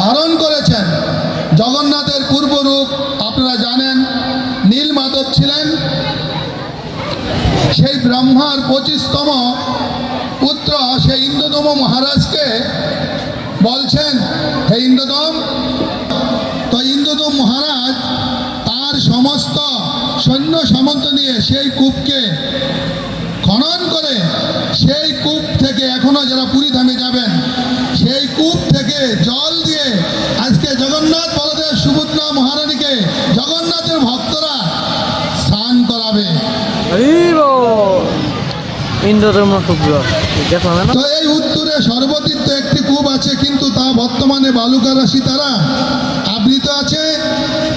ধারণ করেছেন। জগন্নাথের পূর্বরূপ আপনারা জানেন নীলমাধব ছিলেন। সেই ব্রহ্মার 25তম পুত্র সেই ইন্দ্রদম মহারাজকে বলছেন, হে ইন্দ্রদম। তো ইন্দ্রদম মহারাজ তার সমস্ত সৈন্য সামন্ত নিয়ে সেই কূপকে খনন করে, সেই কূপ থেকে এখনো যারা পুরী ধামে যাবেন সেই কূপ থেকে জল দিয়ে আজকে জগন্নাথ বলদেব সুভদ্রা মহারানীকে জগন্নাথের ভক্তরা স্নান করাবে। তো এই উত্তরে সর্বতীর্থ একটি কূপ আছে, কিন্তু তা বর্তমানে বালুকা রাশি দ্বারা আবৃত আছে।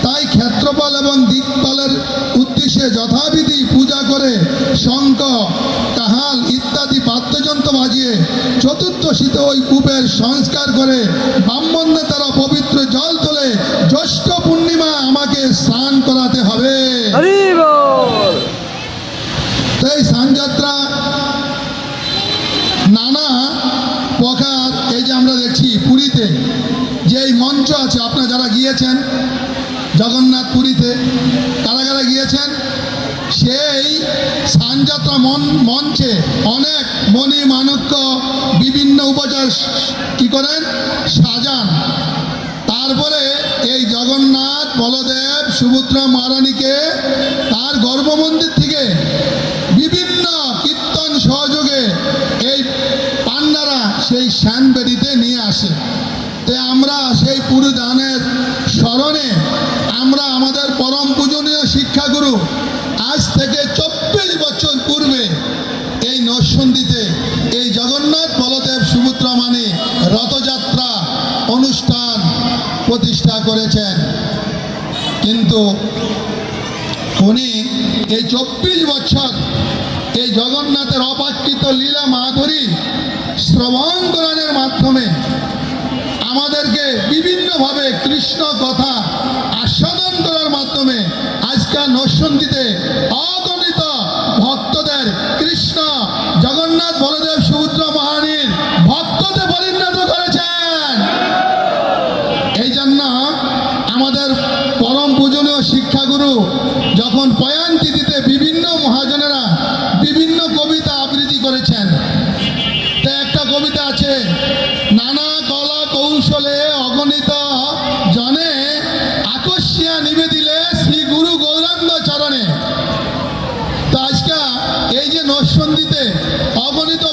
তাই ক্ষেত্রপাল এবং দিকপালের উদ্দেশ্যে যথাবিধি পূজা করে শঙ্খ, কাহাল ইত্যাদি বাদ্যযন্ত্র বাজিয়ে চতুর্দশীতে ওই কূপের সংস্কার করে ব্রাহ্মণদের দ্বারা পবিত্র জল তোলে জ্যৈষ্ঠ পূর্ণিমা আমাকে স্নান করাতে হবে। এই স্নানযাত্রা নানা প্রকার। এই যে আমরা দেখছি পুরীতে যে এই মঞ্চ আছে, আপনারা যারা গিয়েছেন জগন্নাথ পুরীতে, কারা কারা গিয়েছেন, সেই স্নানযাত্রা মঞ্চে অনেক মণি মাণিক্য বিভিন্ন উপচার কি করেন, সাজান। তারপরে এই জগন্নাথ বলদেব সুভদ্রা মহারানীকে তার গর্ভমন্দির থেকে বিভিন্ন কীর্তন সহযোগে এই পান্ডারা সেই শ্যানবেদিতে নিয়ে আসে। তো আমরা সেই পুরীদানের স্মরণে আমরা আমাদের পরম পূজনীয় শিক্ষাগুরু আজ থেকে 24 বছর পূর্বে এই নরসিংদীতে এই জগন্নাথ বলদেব সুভদ্রা মানে রথযাত্রা অনুষ্ঠান প্রতিষ্ঠা করেছেন। কিন্তু উনি এই 24 বছর এই জগন্নাথের অপাকৃত লীলা মাধুরী শ্রবণ করানোর মাধ্যমে আমাদেরকে বিভিন্নভাবে কৃষ্ণ কথা আস্বাদন করার মাধ্যমে আজকাল নরসিংদীতে অগণিত ভক্তদের কৃষ্ণ জগন্নাথ বলদেব সুভদ্রা মহারানীর ভক্ততে পরিণত করেছেন। এই জন্য আমাদের পরম পূজনীয় শিক্ষাগুরু যখন পয়ান তিথিতে বিভিন্ন মহাজনেরা বিভিন্ন কবিতা আবৃত্তি করেছেন। তা একটা কবিতা আছে, নানা কলা কৌশলে অগণিত জনে আকর্ষিয়া নিবেদিলে শ্রী গুরু গৌরাঙ্গ চরণে। তো আজকে এই যে নরসিংদীতে অগণিত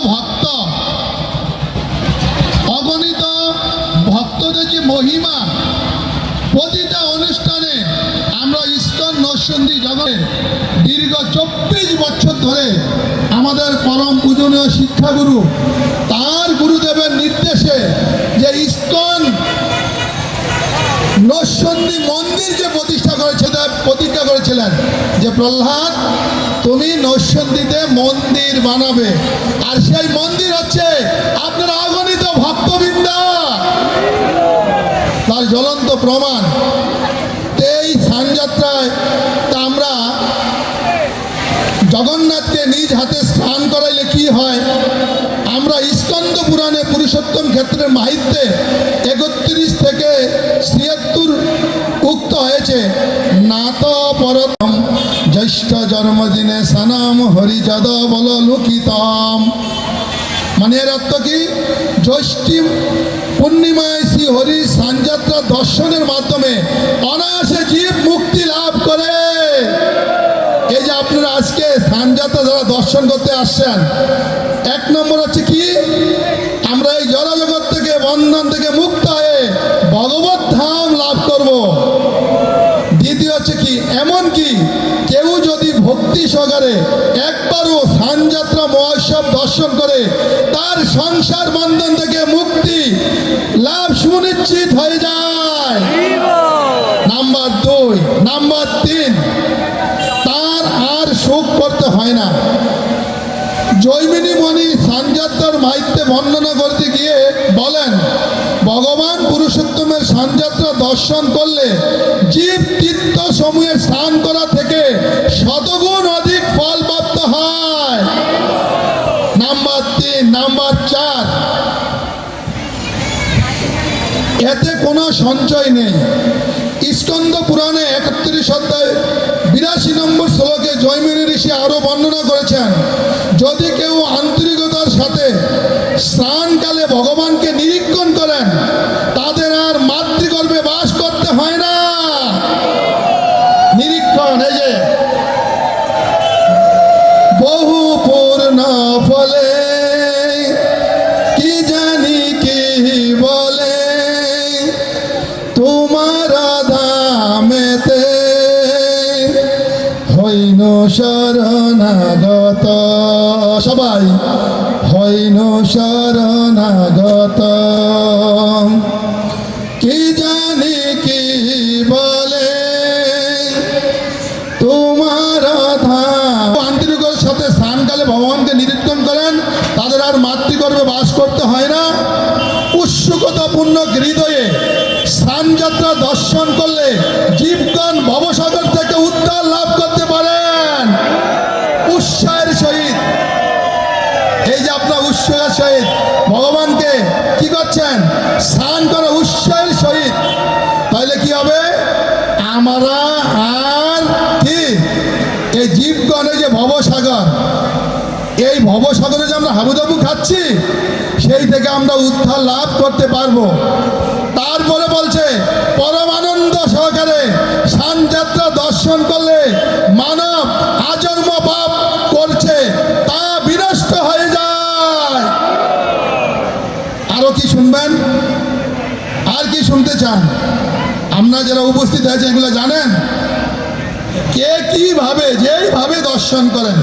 ভক্তদের যে মহিমা, প্রতিটা অনুষ্ঠানে আমরা ইস্কন নরসিংদী জগতে দীর্ঘ 24 বছর ধরে আমাদের পরম পূজনীয় শিক্ষাগুরু তার গুরুদেবের নির্দেশে যে ইস্কন নরসিংদী মন্দির যে প্রতিজ্ঞা করেছিলেন যে প্রহ্লাদ তুমি নরসিংদীতে মন্দির বানাবে, আর সেই মন্দির হচ্ছে আপনার অগণিত ভক্তবৃন্দ, তার জ্বলন্ত প্রমাণ। এই স্নানযাত্রায় তা আমরা জগন্নাথকে নিজ হাতে স্নান করাইলে কি হয়, আমরা স্কন্দ পুরাণে পুরুষোত্তম ক্ষেত্রের মাহিত্যে 31 থেকে 76 উক্ত হয়েছে, নাত পরতম জ্যৈষ্ঠ জন্মদিনে সনাম হরিযদ বল লোকিতম। মানে এর অর্থ কি, জ্যৈষ্ঠী পূর্ণিমায় শ্রী হরি স্নানযাত্রা দর্শনের মাধ্যমে অনায়াসে জীব মুক্তি লাভ করে। এই যে আপনারা আজকে স্নানযাত্রা যারা দর্শন করতে আসছেন, 1 নম্বর হচ্ছে কি, আমরা এই জড়জগৎ থেকে বন্ধন থেকে মুক্ত হয়ে ভগবত ধাম লাভ করব। দ্বিতীয় হচ্ছে কি, এমনকি কেউ যদি ভক্তি সহকারে একবারও স্নানযাত্রা মহোৎসব দর্শন করে তার সংসার বন্ধন থেকে মুক্তি লাভ সুনিশ্চিত হয়ে যায়। নাম্বার 2, নাম্বার 3, তার আর শোক করতে হয় না। জৈমিনী মণি স্নানযাত্রার মাহিত্যে বর্ণনা করতে গিয়ে বলেন, ভগবান পুরুষোত্তমের স্নানযাত্রা দর্শন করলে জীব তীর্থ সমূহে স্নান করা থেকে শতগুণ অধিক ফল প্রাপ্ত হয়। নাম্বার 3, নাম্বার 4, এতে কোনো সঞ্চয় নেই। স্কন্দ পুরাণে 31 অধ্যায় 82 নম্বর শ্লোকে জৈমিনী ঋষি আরও বর্ণনা করেছেন, যদি কেউ আন্তরিকতার সাথে স্নানকালে ভগবানকে নিরীক্ষণ করেন, তাদের আর মাতৃগর্ভে বাস করতে হয় না। নিরীক্ষণ, এই যে বহু পূর্ণ ফলে কি জানি কি বলে তোমার ধামেতে হইন শরণাগত, সবাই হইন শরণাগত, কি জানি কি বলে তোমার ধাম। আন্তরিকতার সাথে স্নানকালে ভগবানকে নিরীক্ষণ করেন, তাদের আর মাতৃগর্ভে বাস করতে হয় না। উৎসুকতাপূর্ণ হৃদয়ে স্নানযাত্রা দর্শন করলে জীবগণ ভবসাগর থেকে উদ্ধার লাভ করতে পারেন উৎসাহের সহিত। এই যে আপনার উৎসাহের সহিত ভগবানকে কি করছেন, স্নান করে উৎসাহের সহিত, তাহলে কি হবে, আমরা আর কি এই জীবগণে যে ভবসাগর, এই ভবসাগরে যে আমরা হাবুডাবু খাচ্ছি, সেই থেকে আমরা উদ্ধার লাভ করতে পারবো। তারপরে বলছে পরমানন্দ সহকারে স্নানযাত্রা দর্শন করলে মানব আজন্ম পাপ করছে তা বিনষ্ট হয়ে যায়। আরো কি শুনবেন, আর কি শুনতে চান? আপনারা যারা উপস্থিত আছে এগুলো জানেন, কে কিভাবে যেইভাবে দর্শন করেন।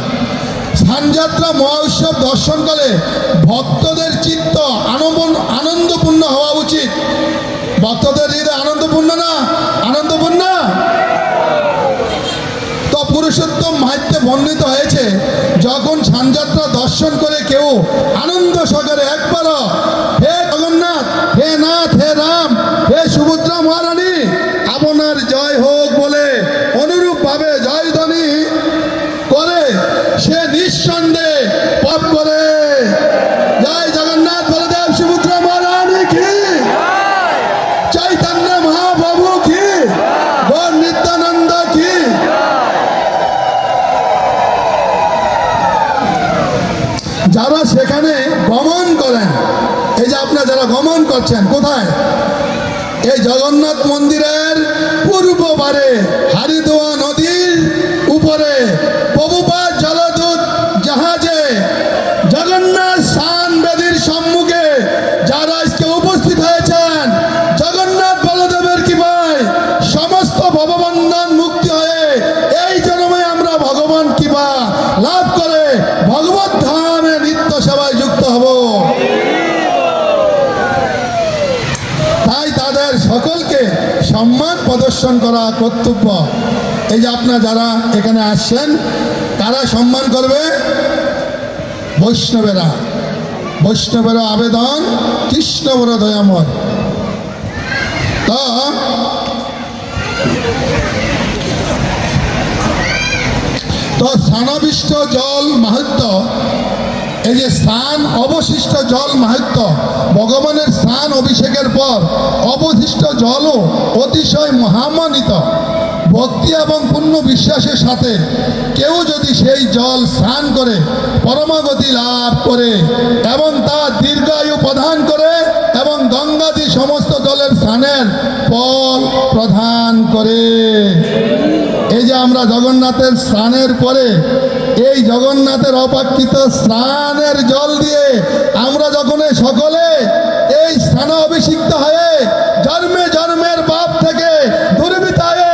স্নানযাত্রা মহা উৎসব দর্শন করে ভক্তদের চিত্ত আনন্দপূর্ণ হওয়া উচিত। ভক্তদের হৃদয় আনন্দপূর্ণ না, আনন্দপূর্ণ। তো পুরুষোত্তম মাহাত্ম্যে বর্ণিত হয়েছে, যখন স্নানযাত্রা দর্শন করে কেউ আনন্দ সহকারে একবার হে জগন্নাথ, হে নাথ, হে রাম, হে সুভদ্রা মহারানী, আপনার জয় হোক বলে অনুরূপভাবে জয়ধ্বনি করে, সে নিঃসন্দেহে পাপ করে। জয় জগন্নাথ বলদেব সুভদ্রা মহারানী কি, চৈতন্য মহাপ্রভু কি, গৌর নিত্যানন্দ কি। যারা সেখানে গমন করেন, এই যে আপনারা যারা গমন করছেন, কোথায়, এই জগন্নাথ মন্দিরের পূর্ব পারে হারিদোয়া নদীর উপরে প্রভুপাদ জলদূত জাহাজে জগন্নাথ স্নান বেদীর সম্মুখে যারা আজকে উপস্থিত হয়েছেন, জগন্নাথ বলদেবের কৃপায় সমস্ত ভববন্ধন মুক্তি হয়ে এই জন্মে আমরা ভগবান কৃপা লাভ করে ভগবত ধামে নিত্য সেবায় যুক্ত হব। তাই তাদের সকলকে সম্মান প্রদর্শন করা কর্তব্য। এই যে আপনারা যারা এখানে আসছেন, কারা সম্মান করবে, বৈষ্ণবেরা। বৈষ্ণবেরা আবেদন কৃষ্ণ বড় দয়াময়। তো স্নানাবিষ্ট জল মাহাত্ম্য, এই যে স্নান অবশিষ্ট জল মাহাত্ম্য, ভগবানের স্নান অভিষেকের পর অবশিষ্ট জলও অতিশয় মহামানিত। ভক্তি এবং পূর্ণ বিশ্বাসের সাথে কেউ যদি সেই জল স্নান করে পরমাগতি লাভ করে এবং তা দীর্ঘায়ু প্রদান করে এবং গঙ্গাদি সমস্ত জলের স্নানের ফল প্রদান করে। এই যে আমরা জগন্নাথের স্নানের পরে এই জগন্নাথের অপাকৃত স্নানের জল দিয়ে আমরা যখন সকলে এই স্নান অভিষিক্ত হয়ে জন্মে জন্মের পাপ থেকে দুর্বৃত্ত হয়ে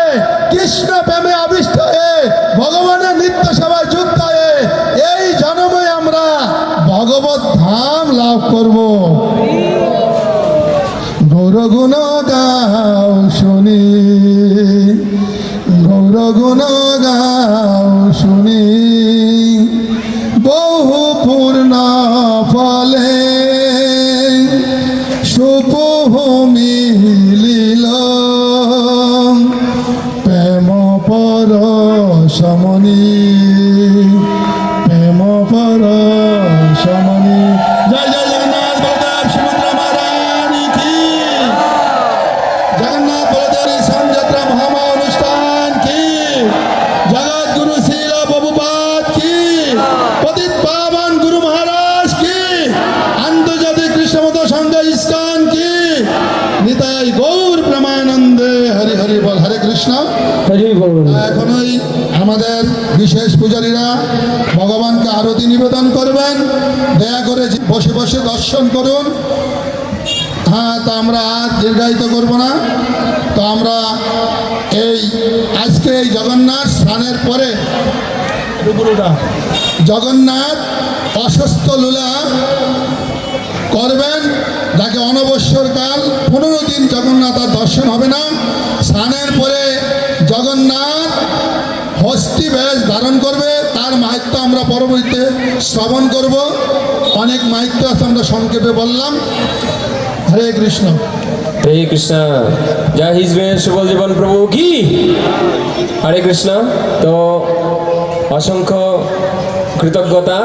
কৃষ্ণ প্রেমে আবিষ্ট হয়ে ভগবানের নিত্য সেবায় যুক্ত হয়ে এই জন্মে আমরা ভগবত ধাম লাভ করব। গৌরগুণ গাও শুনি, গৌরগুণ গাও শুনি, বহু পূর্ণ ফলে সুপহ মিলিল, প্রেম পর সমনি, প্রেম পর সমনি। জয় জয় জগন্নাথ বলদেব সুভদ্রা মহারানী কি। নিতাই গৌর প্রেমানন্দে হরি হরি বল। হরে কৃষ্ণ। হরি বল। এখনই আমাদের বিশেষ পূজারীরা ভগবানকে আরতি নিবেদন করবেন, দয়া করে বসে বসে দর্শন করুন। হ্যাঁ, তা আমরা আর দীর্ঘায়িত করব না। তো আমরা আজকে এই জগন্নাথ স্নানের পরে জগন্নাথ অসুস্থ লীলা করবেন, যাকে অনবসরকাল 15 দিন জগন্নাথ আর দর্শন হবে না। স্নানের পরে জগন্নাথ হস্তি বেশ ধারণ করবে, তার মাহাত্ম্য আমরা পরবর্তীতে শ্রবণ করব। অনেক মাহাত্ম্য আছে, আমরা সংক্ষেপে বললাম। হরে কৃষ্ণ। হরে কৃষ্ণ। জয় হিজ সুবল জীবন প্রভু কি। হরে কৃষ্ণ। তো অসংখ্য কৃতজ্ঞতা।